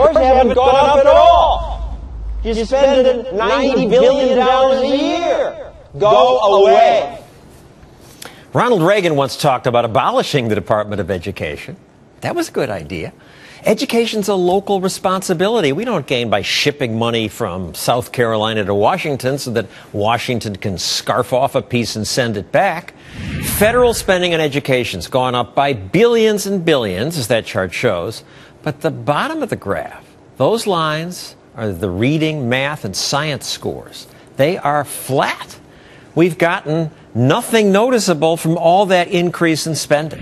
scores haven't gone up at all. You spend $90 billion a year. Go away. Ronald Reagan once talked about abolishing the Department of Education. That was a good idea. Education's a local responsibility. We don't gain by shipping money from South Carolina to Washington so that Washington can scarf off a piece and send it back. Federal spending on education's gone up by billions and billions, as that chart shows. But the bottom of the graph, those lines are the reading, math, and science scores. They are flat. We've gotten nothing noticeable from all that increase in spending.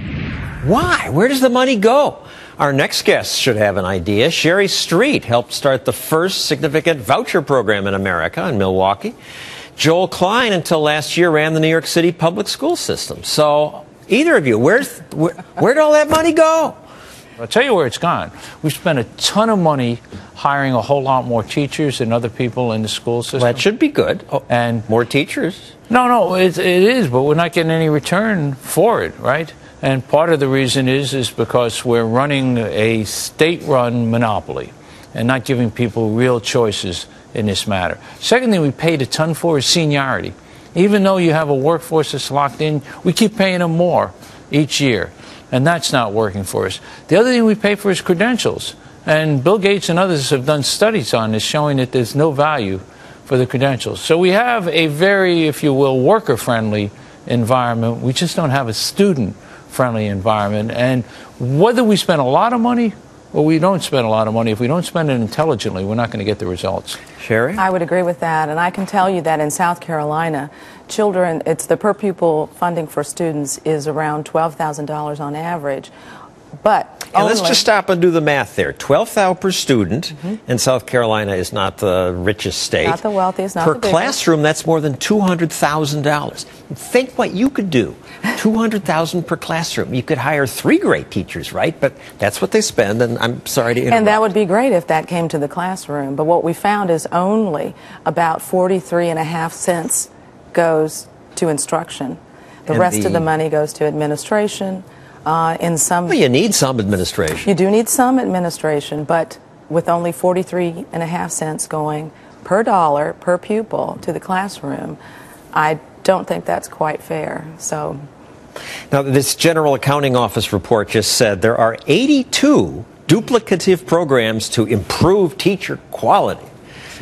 Why? Where does the money go? Our next guest should have an idea. Sherry Street helped start the first significant voucher program in America in Milwaukee. Joel Klein, until last year, ran the New York City public school system. So, either of you, where'd all that money go? I'll tell you where it's gone. We've spent a ton of money hiring a whole lot more teachers and other people in the school system. Well, that should be good. Oh, and more teachers. No, it is, but we're not getting any return for it, right? And part of the reason is because we're running a state-run monopoly and not giving people real choices in this matter. Second thing we paid a ton for is seniority. Even though you have a workforce that's locked in, we keep paying them more each year, and that's not working for us. The other thing we pay for is credentials, and Bill Gates and others have done studies on this showing that there's no value for the credentials. So we have a very, if you will, worker-friendly environment. We just don't have a student-friendly environment. And whether we spend a lot of money or we don't spend a lot of money, if we don't spend it intelligently, we're not going to get the results. Sherry? I would agree with that. And I can tell you that in South Carolina, children, it's the per pupil funding for students is around $12,000 on average. But let's just stop and do the math there. $12,000 per student, and South Carolina is not the richest state. Not the wealthiest, not per the biggest. classroom, that's more than $200,000. Think what you could do. $200,000 per classroom. You could hire 3 great teachers, right? But that's what they spend, and I'm sorry to interrupt. And that would be great if that came to the classroom. But what we found is only about 43.5 cents goes to instruction. The rest of the money goes to administration. Well, you need some administration. You do need some administration, but with only 43.5 cents going per dollar per pupil to the classroom, I don't think that's quite fair. So, now, this General Accounting Office report just said there are 82 duplicative programs to improve teacher quality.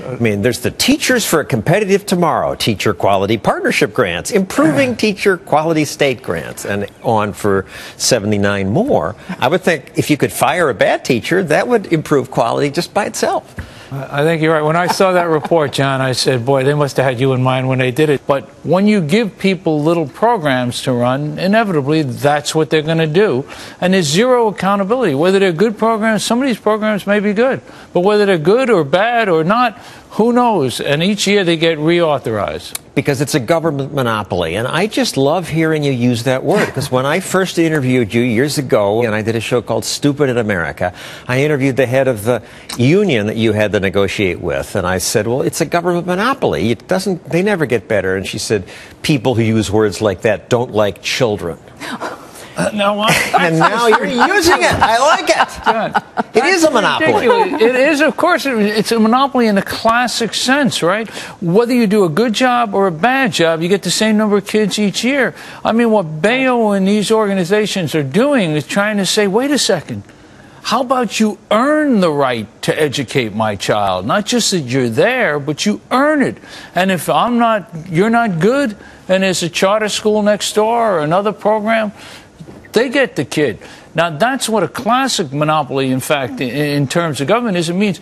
I mean, there's the Teachers for a Competitive Tomorrow, Teacher Quality Partnership Grants, Improving Teacher Quality State Grants, and on for 79 more. I would think if you could fire a bad teacher, that would improve quality just by itself. I think you're right. When I saw that report, John, I said, boy, they must have had you in mind when they did it. But when you give people little programs to run, inevitably that's what they're going to do. And there's zero accountability. Whether they're good programs, some of these programs may be good. But whether they're good or bad or not, who knows? And each year they get reauthorized. Because it's a government monopoly. And I just love hearing you use that word. Because when I first interviewed you years ago, and I did a show called Stupid in America, I interviewed the head of the union that you had to negotiate with. And I said, well, it's a government monopoly. They never get better. And she said, people who use words like that don't like children. No, and now you're using it. I like it. John, it is a monopoly. Ridiculous. It is, of course. It's a monopoly in the classic sense, right? Whether you do a good job or a bad job, you get the same number of kids each year. I mean, what Bayo and these organizations are doing is trying to say, wait a second. How about you earn the right to educate my child? Not just that you're there, but you earn it. And if you're not good, and there's a charter school next door or another program, they get the kid. Now, that's what a classic monopoly, in fact, in terms of government is. It means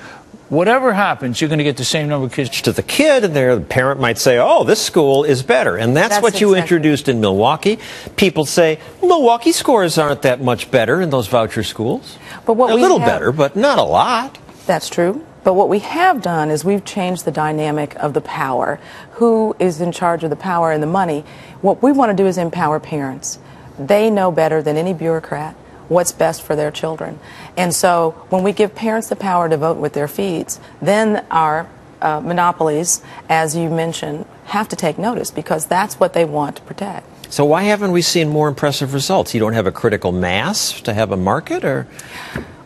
whatever happens, you're going to get the same number of kids. To the kid, and their parent might say, oh, this school is better. And that's what you introduced in Milwaukee. People say, Milwaukee scores aren't that much better in those voucher schools. But what a little better, but not a lot. That's true. But what we have done is we've changed the dynamic of the power. Who is in charge of the power and the money? What we want to do is empower parents. They know better than any bureaucrat what's best for their children. And so when we give parents the power to vote with their feet, then our monopolies, as you mentioned, have to take notice because that's what they want to protect. So why haven't we seen more impressive results? You don't have a critical mass to have a market, or?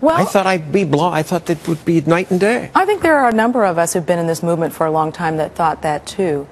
Well, I thought that would be night and day. I think there are a number of us who've been in this movement for a long time that thought that too.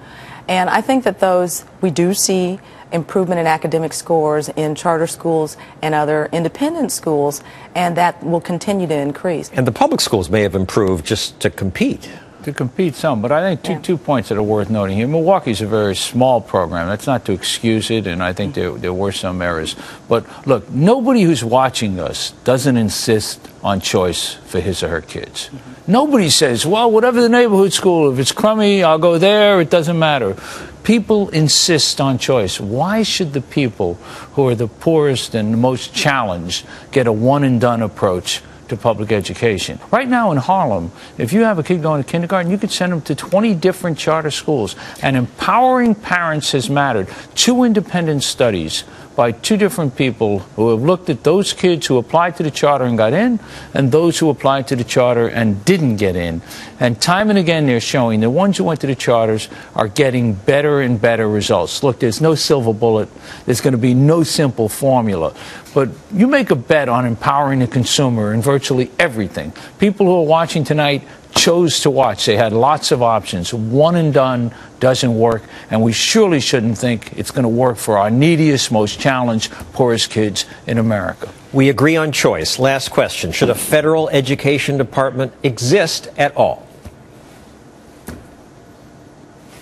And I think that we do see improvement in academic scores in charter schools and other independent schools, and that will continue to increase. And the public schools may have improved just to compete. To compete some, but I think two points that are worth noting here. Milwaukee's a very small program. That's not to excuse it, and I think there were some errors. But look, nobody who's watching us doesn't insist on choice for his or her kids. Nobody says, well, whatever the neighborhood school, if it's crummy, I'll go there, it doesn't matter. People insist on choice. Why should the people who are the poorest and the most challenged get a one-and-done approach to public education? Right now in Harlem, if you have a kid going to kindergarten, you could send them to 20 different charter schools. And empowering parents has mattered. 2 independent studies by 2 different people who have looked at those kids who applied to the charter and got in, and those who applied to the charter and didn't get in. And time and again they're showing the ones who went to the charters are getting better and better results. Look, there's no silver bullet. There's going to be no simple formula. But you make a bet on empowering the consumer in virtually everything. People who are watching tonight chose to watch. They had lots of options. One and done doesn't work, and we surely shouldn't think it's going to work for our neediest, most challenged, poorest kids in America. We agree on choice. Last question. Should a federal education department exist at all?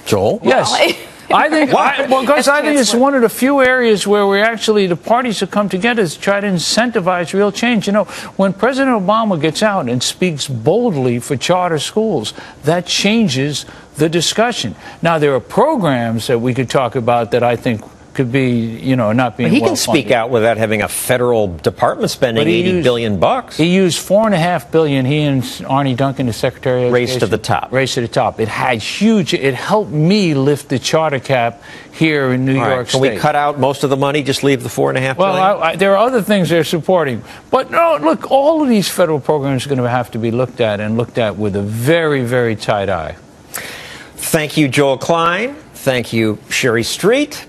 Joel? Yes. I think, because I think it's one of the few areas where the parties have come together to try to incentivize real change. You know, when President Obama gets out and speaks boldly for charter schools, that changes the discussion. Now, there are programs that we could talk about that I think could be, you know, not being well, he well can funded. speak out without having a federal department spending $80 billion. He used $4.5 billion. He and Arnie Duncan, the Secretary of Race Education, to the top. Race to the top. It had huge. It helped me lift the charter cap here in New York State. Can we cut out most of the money? Just leave the $4.5 billion? Well, there are other things they're supporting. But no, look, all of these federal programs are going to have to be looked at, and looked at with a very, very tight eye. Thank you, Joel Klein. Thank you, Sherry Street.